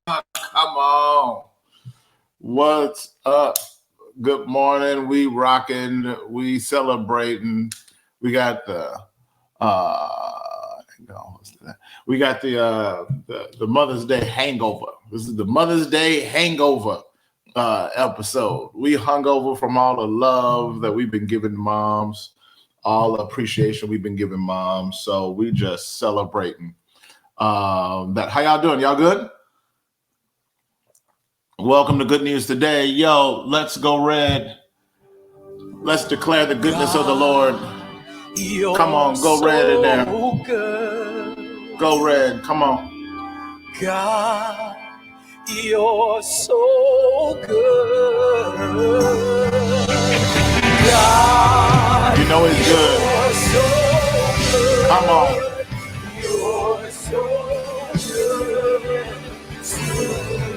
Come on. What's up? Good morning. We rocking. We celebrating. We got the we got the Mother's Day hangover. This is the Mother's Day hangover episode. We hung over from all the love that we've been giving moms, all the appreciation we've been giving moms. So we just celebrating that. How y'all doing? Y'all good? Welcome to Good News Today. Yo, let's go red. Let's declare the goodness of the Lord. Come on, go red in there. Go red, come on. God, you're so good. God, you know he's good. So good. Come on. You're so good.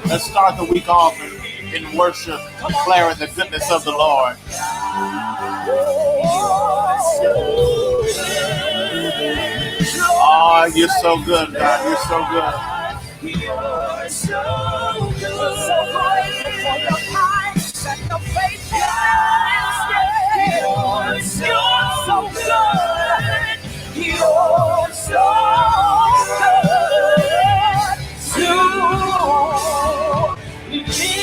Let's start the week off in worship, declaring the goodness of the Lord. Oh, you're so good, God. You're so good. You're so good. So grateful for your kindness and your faithfulness. You're so good. You're so good to me.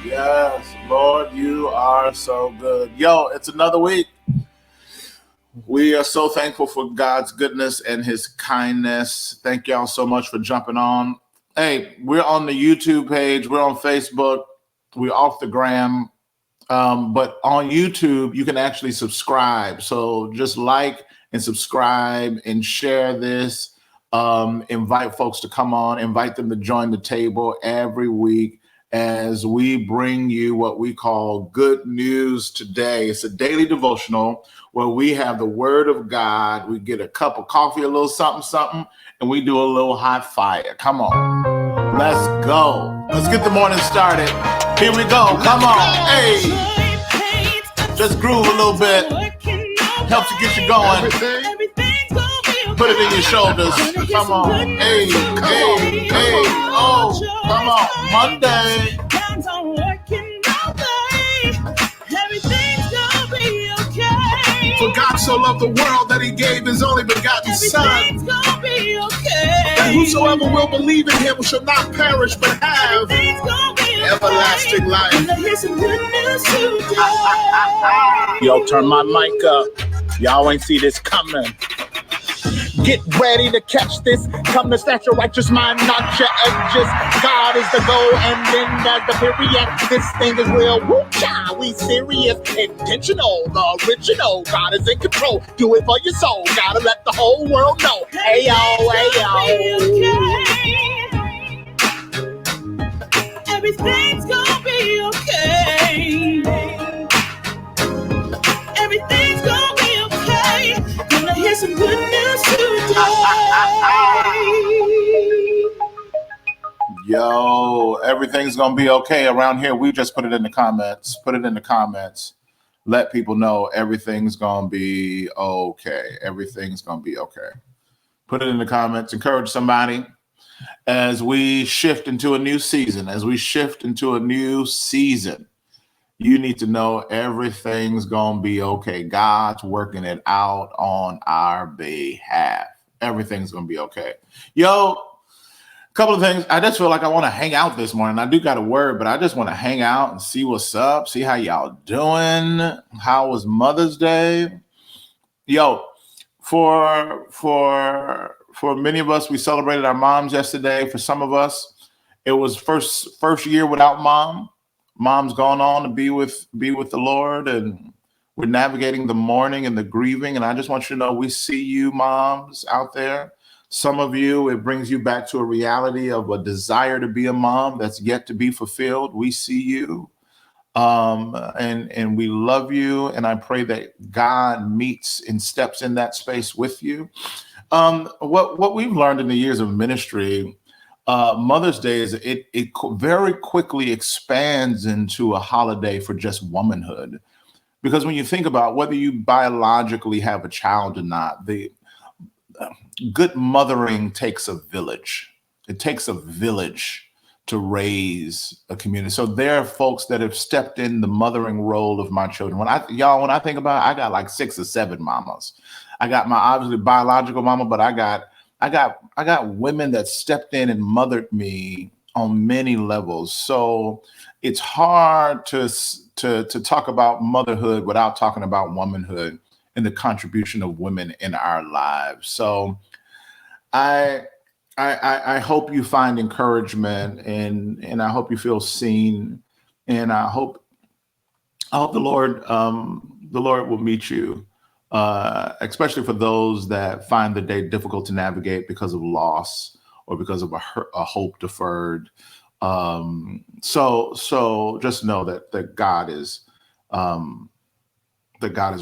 Yes, Lord, you are so good. Yo, it's another week. We are so thankful for God's goodness and his kindness. Thank y'all so much for jumping on. Hey, we're on the YouTube page. We're on Facebook. We're off the gram. But on YouTube, you can actually subscribe. So just like and subscribe and share this. Invite folks to come on. Invite them to join the table every week as we bring you what we call Good News Today. It's a daily devotional where we have the Word of God. We get a cup of coffee, a little something, and we do a little hot fire. Come on. Let's go. Let's get the morning started. Here we go. Come on. Hey. Just groove a little bit. Helps to get you going. Put it in your shoulders. Come on. Hey, hey, hey. Oh, come on. Monday. For God so loved the world that he gave his only begotten Son, that whosoever will believe in him shall not perish but have everlasting life. Yo, turn my mic up. Y'all ain't see this coming. Get ready to catch this. Come to snatch your righteous mind, not your edges. God is the goal, and then there's the period. This thing is real. Woo-cha, we serious, intentional, the original. God is in control. Do it for your soul. Gotta let the whole world know. Hey yo, hey yo. Everything's gonna be okay. Everything's gonna be okay. Gonna hear some good news today. Yo, everything's gonna be okay around here. We just put it in the comments. Put it in the comments. Let people know everything's gonna be okay. Everything's gonna be okay. Put it in the comments. Encourage somebody as we shift into a new season. As we shift into a new season, you need to know everything's gonna be okay. God's working it out on our behalf. Everything's gonna be okay. Yo, a couple of things. I just feel like I want to hang out this morning. I do got a word, but I just want to hang out and see what's up, see how y'all doing. How was Mother's Day? Yo, for many of us, we celebrated our moms yesterday. For some of us, it was first year without mom. Mom's gone on to be with the Lord, and we're navigating the mourning and the grieving. And I just want you to know we see you moms out there. Some of you, it brings you back to a reality of a desire to be a mom that's yet to be fulfilled. We see you, and we love you. And I pray that God meets and steps in that space with you. What we've learned in the years of ministry, Mother's Day is it very quickly expands into a holiday for just womanhood. Because when you think about whether you biologically have a child or not, good mothering takes a village. It takes a village to raise a community. So there are folks that have stepped in the mothering role of my children. When I think about it, I got like 6 or 7 mamas. I got my obviously biological mama, but I got women that stepped in and mothered me on many levels. So it's hard to talk about motherhood without talking about womanhood and the contribution of women in our lives. So I hope you find encouragement, and I hope you feel seen, and I hope the Lord will meet you, especially for those that find the day difficult to navigate because of loss or because of a hope deferred. So just know that God is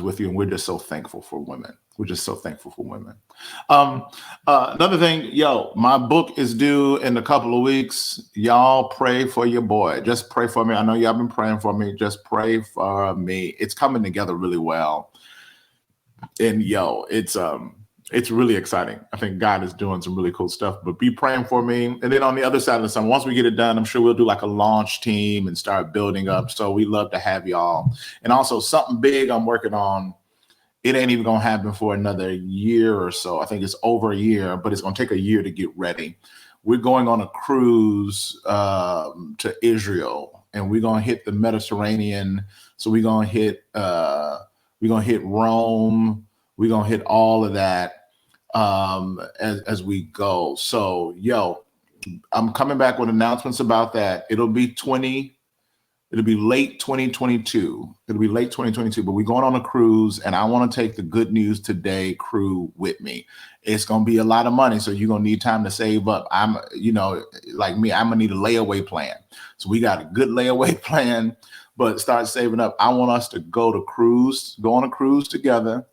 with you, and we're just so thankful for women. We're just so thankful for women. Another thing, my book is due in a couple of weeks. Y'all pray for your boy. Just pray for me. I know y'all been praying for me. Just pray for me. It's coming together really well. And it's really exciting. I think God is doing some really cool stuff, but be praying for me. And then on the other side of the sun, once we get it done, I'm sure we'll do like a launch team and start building up. So we love to have y'all. And also something big I'm working on. It ain't even going to happen for another year or so. I think it's over a year, but it's going to take a year to get ready. We're going on a cruise to Israel, and we're going to hit the Mediterranean. So we're going to hit Rome. We're going to hit all of that as we go. So, I'm coming back with announcements about that. It'll be late 2022. It'll be late 2022, but we're going on a cruise, and I want to take the Good News Today crew with me. It's going to be a lot of money, so you're going to need time to save up. Like me, I'm going to need a layaway plan. So we got a good layaway plan, but start saving up. I want us to go on a cruise together,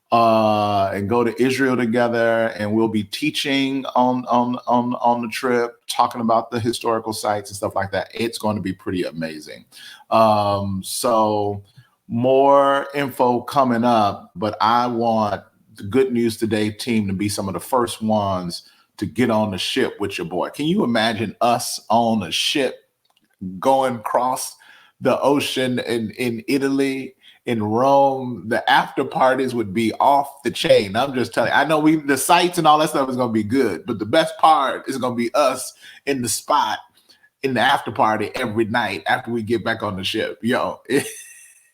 and go to Israel together, and we'll be teaching on the trip, talking about the historical sites and stuff like that. It's going to be pretty amazing. So more info coming up, but I want the Good News Today team to be some of the first ones to get on the ship with your boy. Can you imagine us on a ship going across the ocean in Italy? In Rome, the after parties would be off the chain. I'm just telling you. I know the sights and all that stuff is going to be good, but the best part is going to be us in the spot in the after party every night after we get back on the ship.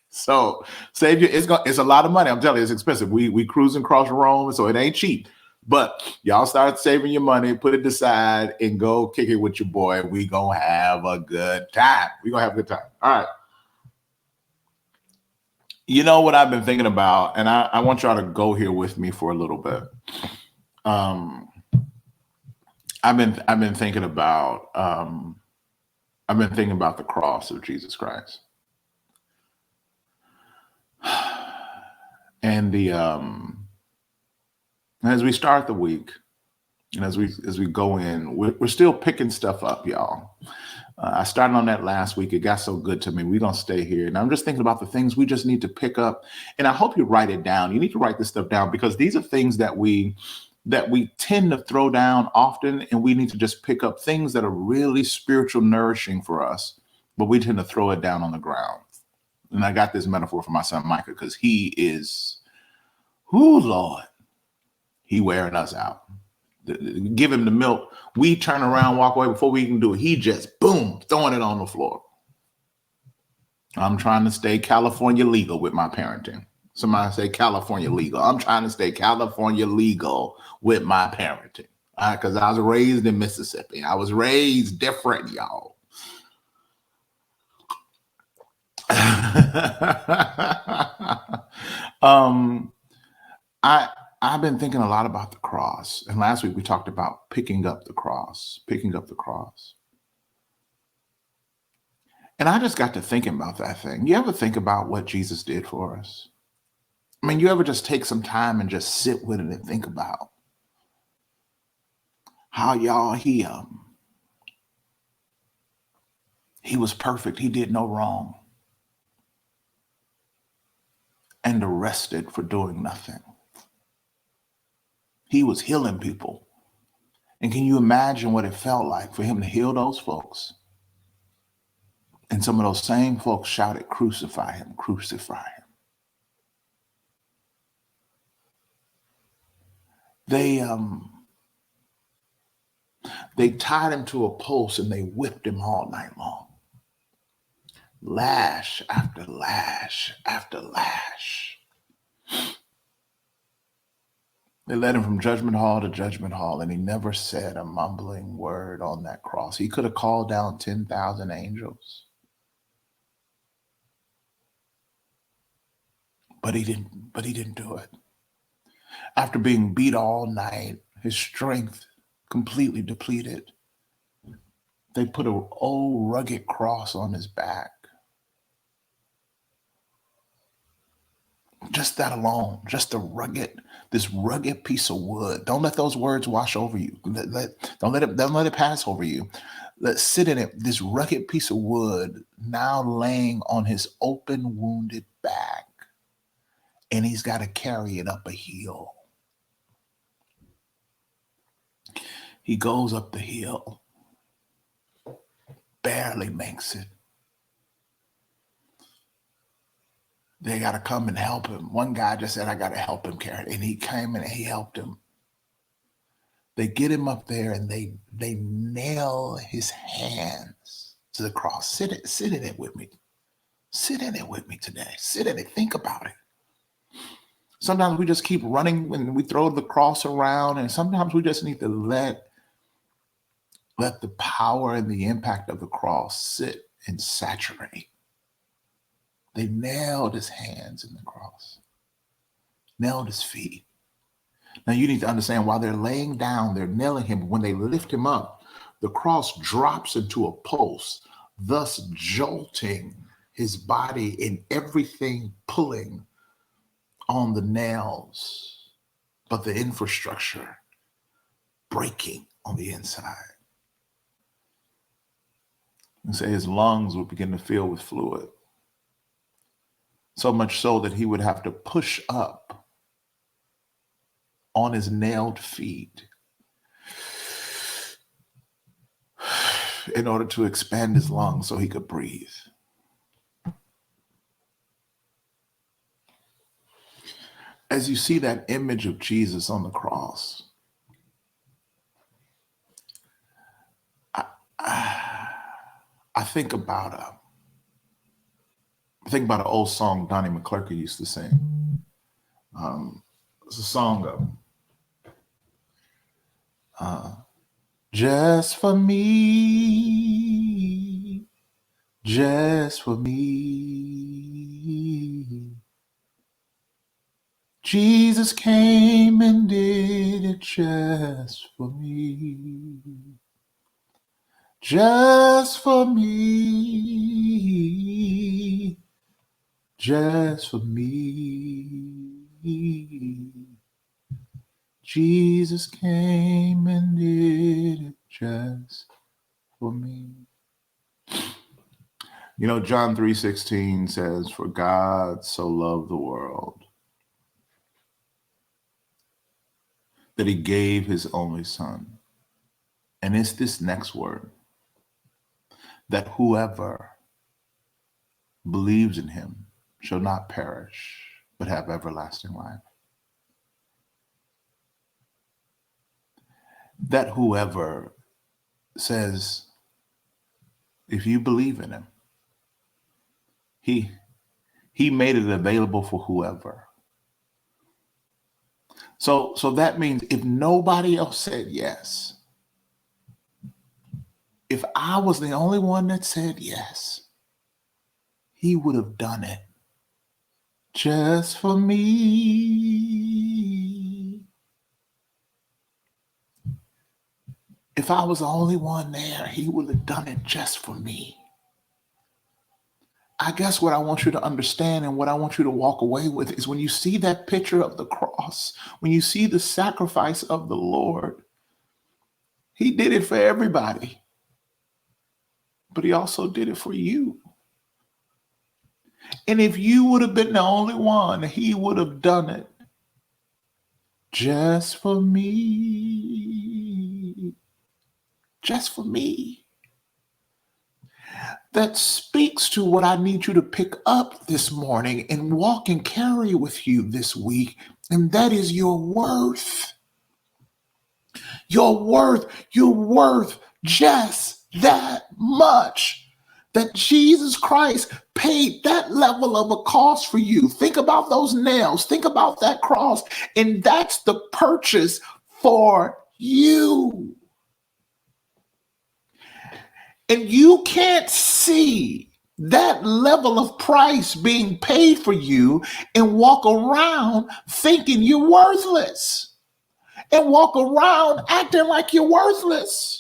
So save you. It's a lot of money. I'm telling you, it's expensive. We cruising across Rome, so it ain't cheap. But y'all start saving your money, put it aside, and go kick it with your boy. We gonna have a good time. All right. You know what I've been thinking about, and I want y'all to go here with me for a little bit. I've been thinking about the cross of Jesus Christ, and as we start the week, and as we go in, we're still picking stuff up, y'all. I started on that last week. It got so good to me. We're going to stay here. And I'm just thinking about the things we just need to pick up. And I hope you write it down. You need to write this stuff down, because these are things that we tend to throw down often. And we need to just pick up things that are really spiritual, nourishing for us. But we tend to throw it down on the ground. And I got this metaphor for my son, Micah, because he is, Lord, he wearing us out. Give him the milk. We turn around, walk away before we can do it. He just, boom, throwing it on the floor. I'm trying to stay California legal with my parenting. Somebody say California legal. I'm trying to stay California legal with my parenting. Because I was raised in Mississippi. I was raised different, y'all. I've been thinking a lot about the cross. And last week we talked about picking up the cross. And I just got to thinking about that thing. You ever think about what Jesus did for us? I mean, you ever just take some time and just sit with it and think about how, y'all, he was perfect. He did no wrong. And arrested for doing nothing. He was healing people. And can you imagine what it felt like for him to heal those folks? And some of those same folks shouted, crucify him, crucify him. They tied him to a post and they whipped him all night long. Lash after lash after lash. They led him from judgment hall to judgment hall, and he never said a mumbling word on that cross. He could have called down 10,000 angels, but he didn't do it. After being beat all night, his strength completely depleted, they put an old rugged cross on his back. Just that alone, just this rugged piece of wood. Don't let those words wash over you. Don't let it pass over you. Let's sit in it. This rugged piece of wood now laying on his open, wounded back, and he's got to carry it up a hill. He goes up the hill, barely makes it. They got to come and help him. One guy just said, I got to help him carry it. And he came and he helped him. They get him up there and they nail his hands to the cross. Sit in it with me. Sit in it with me today. Sit in it. Think about it. Sometimes we just keep running when we throw the cross around, and sometimes we just need to let the power and the impact of the cross sit and saturate. They nailed his hands in the cross, nailed his feet. Now you need to understand, while they're laying down, they're nailing him. When they lift him up, the cross drops into a post, thus jolting his body and everything pulling on the nails, but the infrastructure breaking on the inside. And say his lungs would begin to fill with fluid. So much so that he would have to push up on his nailed feet in order to expand his lungs so he could breathe. As you see that image of Jesus on the cross, I think about an old song Donnie McClurkin used to sing. It's a song of just for me, Jesus came and did it just for me. Just for me. Just for me. Jesus came and did it just for me. You know, John 3:16 says, for God so loved the world that he gave his only son. And it's this next word, that whoever believes in him shall not perish, but have everlasting life. That whoever says, if you believe in him, he made it available for whoever. So that means if nobody else said yes, if I was the only one that said yes, he would have done it just for me. If I was the only one there, he would have done it just for me. I guess what I want you to understand and what I want you to walk away with is when you see that picture of the cross, when you see the sacrifice of the Lord, he did it for everybody, but he also did it for you. And if you would have been the only one, he would have done it just for me, just for me. That speaks to what I need you to pick up this morning and walk and carry with you this week, and that is your worth. Your worth, you're worth just that much. That Jesus Christ paid that level of a cost for you. Think about those nails. Think about that cross. And that's the purchase for you. And you can't see that level of price being paid for you and walk around thinking you're worthless and walk around acting like you're worthless.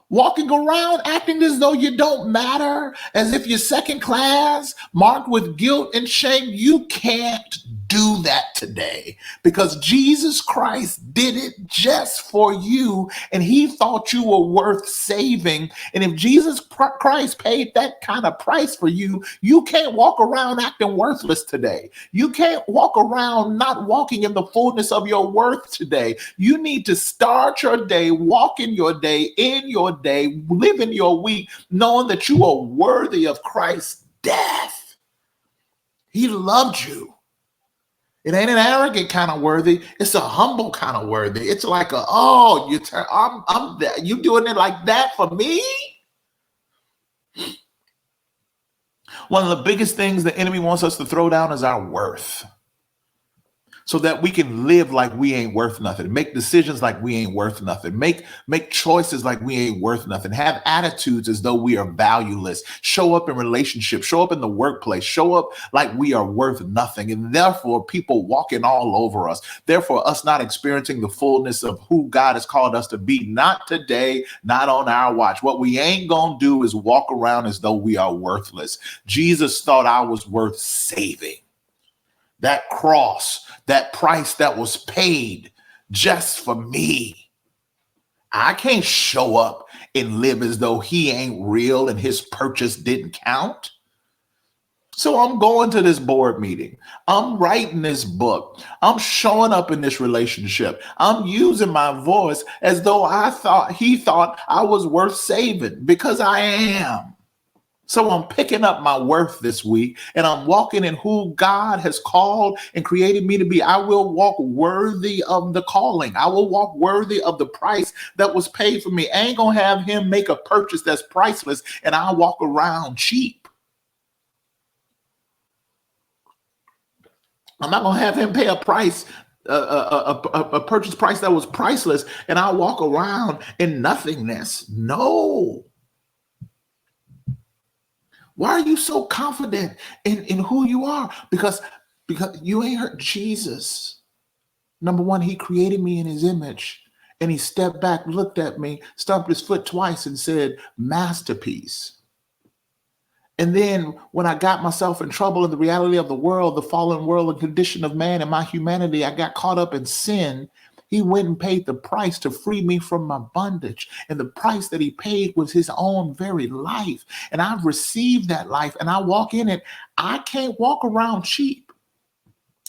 Walking around acting as though you don't matter, as if you're second class, marked with guilt and shame. You can't do that today because Jesus Christ did it just for you, and he thought you were worth saving. And if Jesus Christ paid that kind of price for you, you can't walk around acting worthless today. You can't walk around not walking in the fullness of your worth today. You need to start your day, walk in your day, live in your week, knowing that you are worthy of Christ's death. He loved you. It ain't an arrogant kind of worthy. It's a humble kind of worthy. It's like you doing it like that for me? One of the biggest things the enemy wants us to throw down is our worth, so that we can live like we ain't worth nothing, make decisions like we ain't worth nothing, make choices like we ain't worth nothing, have attitudes as though we are valueless, show up in relationships, show up in the workplace, show up like we are worth nothing. And therefore, people walking all over us, therefore us not experiencing the fullness of who God has called us to be. Not today, not on our watch. What we ain't gonna do is walk around as though we are worthless. Jesus thought I was worth saving. That cross, that price that was paid just for me. I can't show up and live as though he ain't real and his purchase didn't count. So I'm going to this board meeting. I'm writing this book. I'm showing up in this relationship. I'm using my voice as though he thought I was worth saving, because I am. So I'm picking up my worth this week, and I'm walking in who God has called and created me to be. I will walk worthy of the calling. I will walk worthy of the price that was paid for me. I ain't gonna have him make a purchase that's priceless and I'll walk around cheap. I'm not gonna have him pay a price, a purchase price that was priceless, and I'll walk around in nothingness. No. Why are you so confident in who you are? Because you ain't heard Jesus. Number one, he created me in his image, and he stepped back, looked at me, stomped his foot twice and said, masterpiece. And then when I got myself in trouble in the reality of the world, the fallen world and condition of man and my humanity, I got caught up in sin. He went and paid the price to free me from my bondage. And the price that he paid was his own very life. And I've received that life and I walk in it. I can't walk around cheap.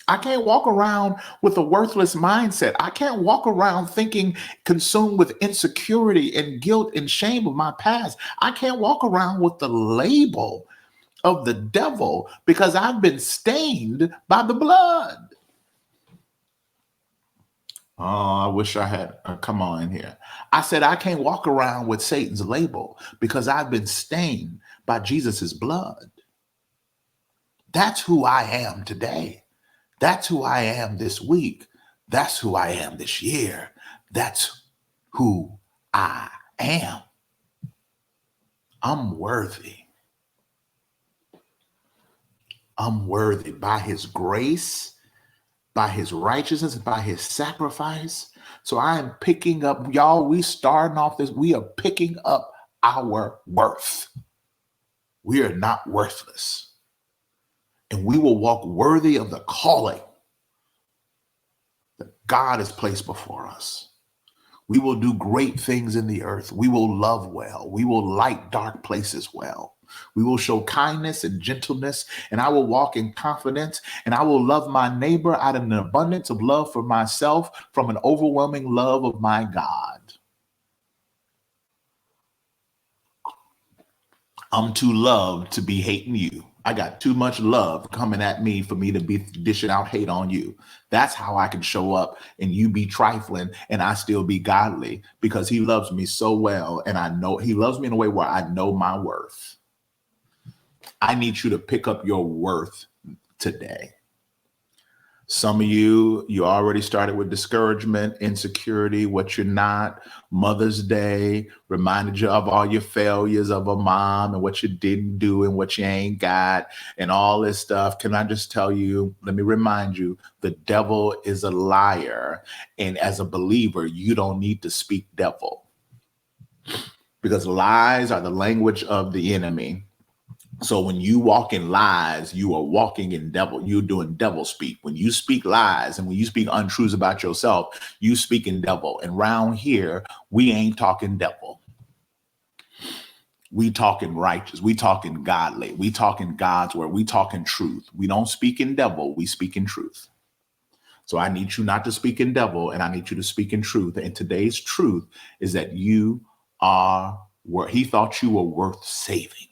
I can't walk around with a worthless mindset. I can't walk around thinking, consumed with insecurity and guilt and shame of my past. I can't walk around with the label of the devil, because I've been stained by the blood. Oh, I wish I had come on in here. I said I can't walk around with Satan's label because I've been stained by Jesus's blood. That's who I am today. That's who I am this week. That's who I am this year. That's who I am. I'm worthy. I'm worthy by his grace, by his righteousness, and by his sacrifice. So I am picking up, y'all, we starting off this, we are picking up our worth. We are not worthless. And we will walk worthy of the calling that God has placed before us. We will do great things in the earth. We will love well. We will light dark places well. We will show kindness and gentleness, and I will walk in confidence, and I will love my neighbor out of an abundance of love for myself from an overwhelming love of my God. I'm too loved to be hating you. I got too much love coming at me for me to be dishing out hate on you. That's how I can show up and you be trifling and I still be godly, because he loves me so well. And I know he loves me in a way where I know my worth. I need you to pick up your worth today. Some of you already started with discouragement, insecurity, what you're not. Mother's Day reminded you of all your failures of a mom and what you didn't do and what you ain't got and all this stuff. Can I just tell you, let me remind you, the devil is a liar. And as a believer, you don't need to speak devil, because lies are the language of the enemy. So when you walk in lies, you are walking in devil. You're doing devil speak. When you speak lies and when you speak untruths about yourself, you speak in devil. And around here, we ain't talking devil. We talking righteous. We talking godly. We talking God's word. We talking truth. We don't speak in devil. We speak in truth. So I need you not to speak in devil, and I need you to speak in truth. And today's truth is that you are worth. He thought you were worth saving.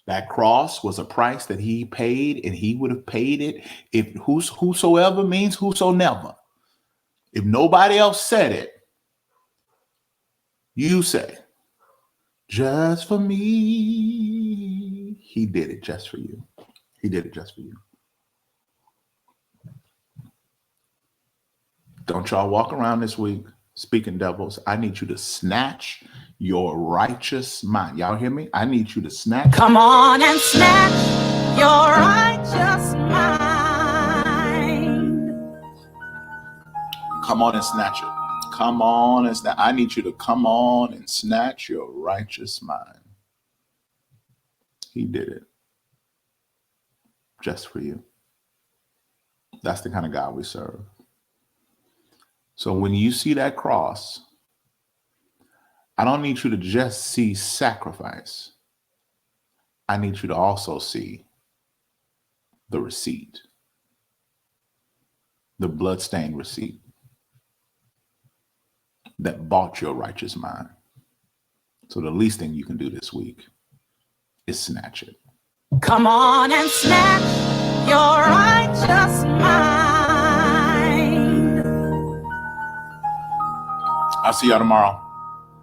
That cross was a price that he paid, and he would have paid it if whosoever means whosoever. If nobody else said it, you say, just for me. He did it just for you. He did it just for you. Don't y'all walk around this week speaking devils. I need you to snatch your righteous mind. Y'all hear me? I need you to snatch. Come on and snatch your righteous mind. Come on and snatch it. Come on and snatch. I need you to come on and snatch your righteous mind. He did it just for you. That's the kind of God we serve. So when you see that cross, I don't need you to just see sacrifice. I need you to also see the receipt, the bloodstained receipt that bought your righteous mind. So the least thing you can do this week is snatch it. Come on and snatch your righteous mind. I'll see y'all tomorrow.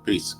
Peace.